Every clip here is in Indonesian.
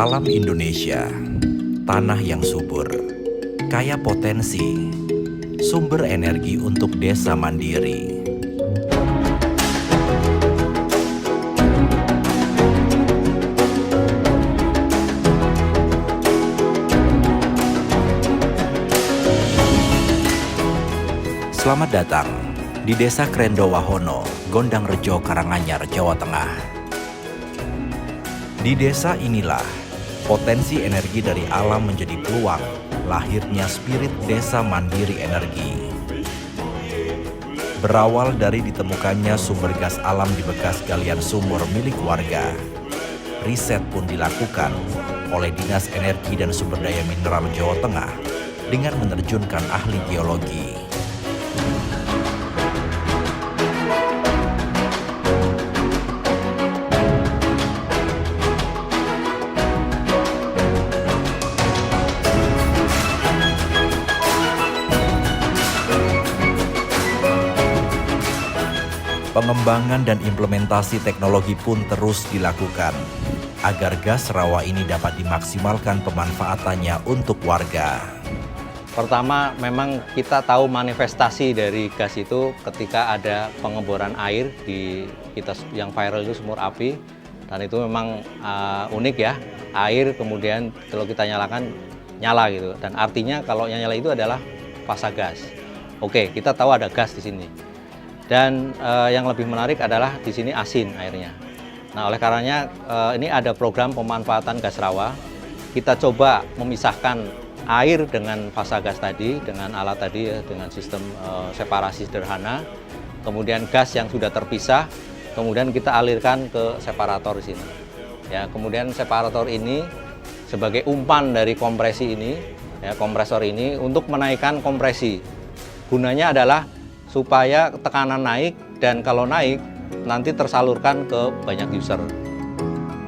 Alam Indonesia, tanah yang subur, kaya potensi, sumber energi untuk desa mandiri. Selamat datang di Desa Krendo Wahono, Gondang Rejo, Karanganyar, Jawa Tengah. Di desa inilah potensi energi dari alam menjadi peluang lahirnya spirit desa mandiri energi. Berawal dari ditemukannya sumber gas alam di bekas galian sumur milik warga, riset pun dilakukan oleh Dinas Energi dan Sumber Daya Mineral Jawa Tengah dengan menerjunkan ahli geologi. Pengembangan dan implementasi teknologi pun terus dilakukan agar gas rawa ini dapat dimaksimalkan pemanfaatannya untuk warga. Pertama, memang kita tahu manifestasi dari gas itu ketika ada pengeboran air di kita yang viral itu sumur api, dan itu memang unik ya, air kemudian kalau kita nyalakan nyala gitu, dan artinya kalau yang nyala itu adalah fasa gas. Oke, kita tahu ada gas di sini. Dan yang lebih menarik adalah di sini asin airnya. Nah, oleh karenanya ini ada program pemanfaatan gas rawa. Kita coba memisahkan air dengan fasa gas tadi, dengan alat tadi ya, dengan sistem separasi sederhana. Kemudian gas yang sudah terpisah, kemudian kita alirkan ke separator di sini. Ya, kemudian separator ini sebagai umpan dari kompresi ini, ya, kompresor ini untuk menaikkan kompresi. Gunanya adalah supaya tekanan naik, dan kalau naik nanti tersalurkan ke banyak user.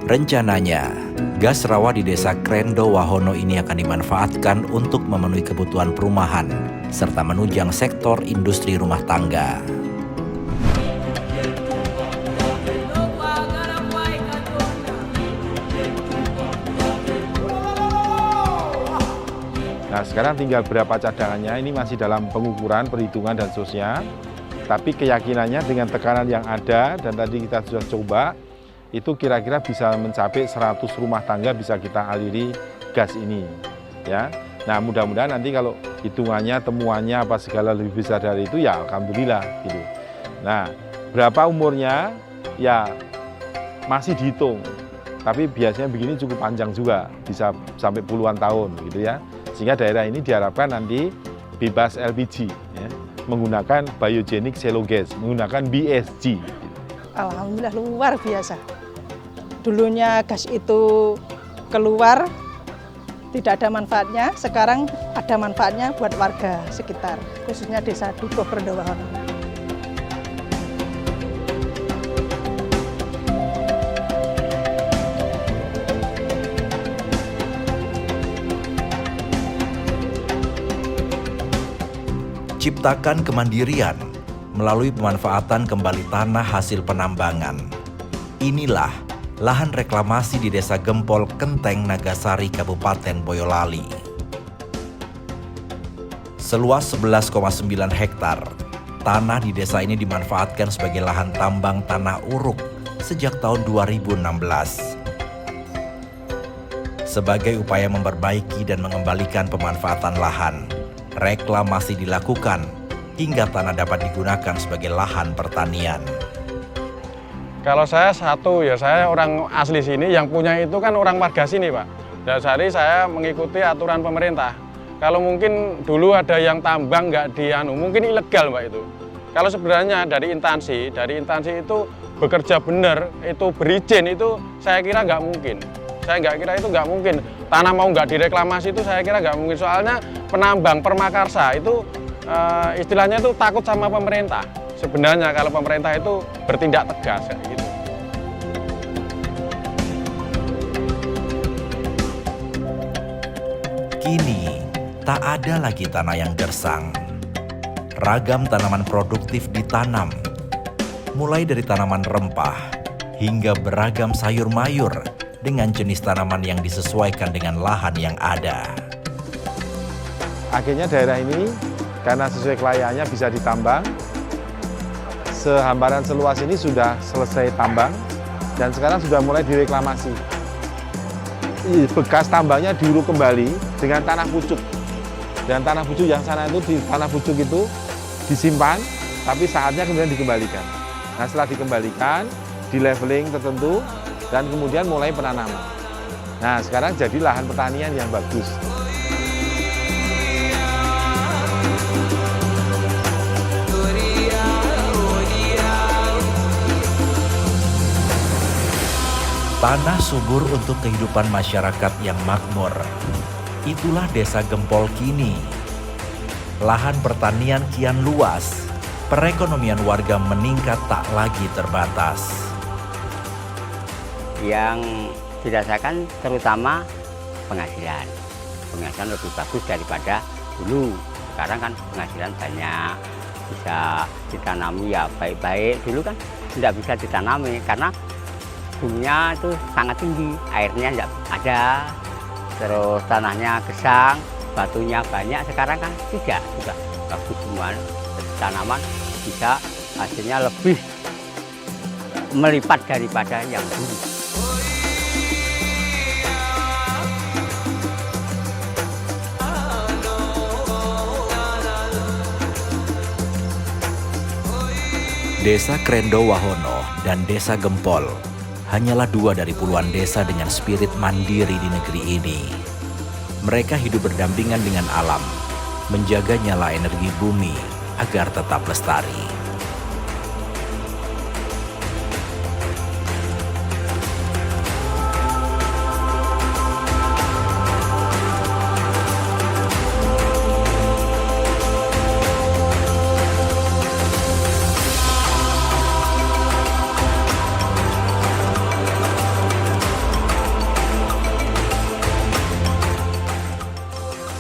Rencananya, gas rawa di Desa Krendo Wahono ini akan dimanfaatkan untuk memenuhi kebutuhan perumahan serta menunjang sektor industri rumah tangga. Nah, sekarang tinggal berapa cadangannya, ini masih dalam pengukuran, perhitungan, dan seterusnya. Tapi keyakinannya dengan tekanan yang ada, dan tadi kita sudah coba, itu kira-kira bisa mencapai 100 rumah tangga bisa kita aliri gas ini. Ya. Nah, mudah-mudahan nanti kalau hitungannya, temuannya, apa segala lebih besar dari itu, ya alhamdulillah. Gitu. Nah, berapa umurnya, ya masih dihitung. Tapi biasanya begini cukup panjang juga, bisa sampai puluhan tahun gitu ya. Sehingga daerah ini diharapkan nanti bebas LPG, ya, menggunakan biogenic shallow gas, menggunakan BSG. Alhamdulillah luar biasa. Dulunya gas itu keluar, tidak ada manfaatnya, sekarang ada manfaatnya buat warga sekitar, khususnya Desa Dukuh Krendo Wahono. Ciptakan kemandirian melalui pemanfaatan kembali tanah hasil penambangan. Inilah lahan reklamasi di Desa Gempol, Kenteng, Nagasari, Kabupaten Boyolali. Seluas 11,9 hektar, tanah di desa ini dimanfaatkan sebagai lahan tambang tanah uruk sejak tahun 2016. Sebagai upaya memperbaiki dan mengembalikan pemanfaatan lahan, reklamasi dilakukan hingga tanah dapat digunakan sebagai lahan pertanian. Kalau saya saya orang asli sini, yang punya itu kan orang warga sini, Pak. Dasari saya mengikuti aturan pemerintah. Kalau mungkin dulu ada yang tambang nggak mungkin ilegal, Pak, itu. Kalau sebenarnya dari instansi itu bekerja benar, itu berizin, itu saya kira nggak mungkin. Saya nggak kira itu nggak mungkin. Tanah mau nggak direklamasi itu saya kira nggak mungkin. Soalnya penambang permakarsa itu istilahnya itu takut sama pemerintah. Sebenarnya kalau pemerintah itu bertindak tegas kayak gitu. Kini tak ada lagi tanah yang gersang. Ragam tanaman produktif ditanam, mulai dari tanaman rempah hingga beragam sayur mayur dengan jenis tanaman yang disesuaikan dengan lahan yang ada. Akhirnya daerah ini karena sesuai kelayakannya bisa ditambang. Sehamparan seluas ini sudah selesai tambang dan sekarang sudah mulai direklamasi. Bekas tambangnya diuruk kembali dengan tanah pucuk. Dan tanah pucuk yang sana itu, di tanah pucuk itu disimpan, tapi saatnya kemudian dikembalikan. Nah, setelah dikembalikan, di leveling tertentu, dan kemudian mulai penanaman. Nah, sekarang jadi lahan pertanian yang bagus. Tanah subur untuk kehidupan masyarakat yang makmur. Itulah Desa Gempol kini. Lahan pertanian kian luas, perekonomian warga meningkat tak lagi terbatas. Yang dirasakan terutama penghasilan. Penghasilan lebih bagus daripada dulu. Sekarang kan penghasilan banyak, bisa ditanami ya baik-baik. Dulu kan tidak bisa ditanami karena suhunya itu sangat tinggi, airnya tidak ada, terus tanahnya gesang, batunya banyak. Sekarang kan tidak, sudah bagus semua. Tanaman bisa hasilnya lebih melipat daripada yang dulu. Desa Krendo Wahono dan Desa Gempol hanyalah dua dari puluhan desa dengan spirit mandiri di negeri ini. Mereka hidup berdampingan dengan alam, menjaga nyala energi bumi agar tetap lestari.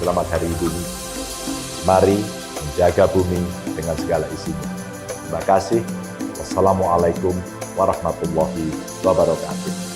Selamat Hari Bumi. Mari menjaga bumi dengan segala isinya. Terima kasih. Wassalamualaikum warahmatullahi wabarakatuh.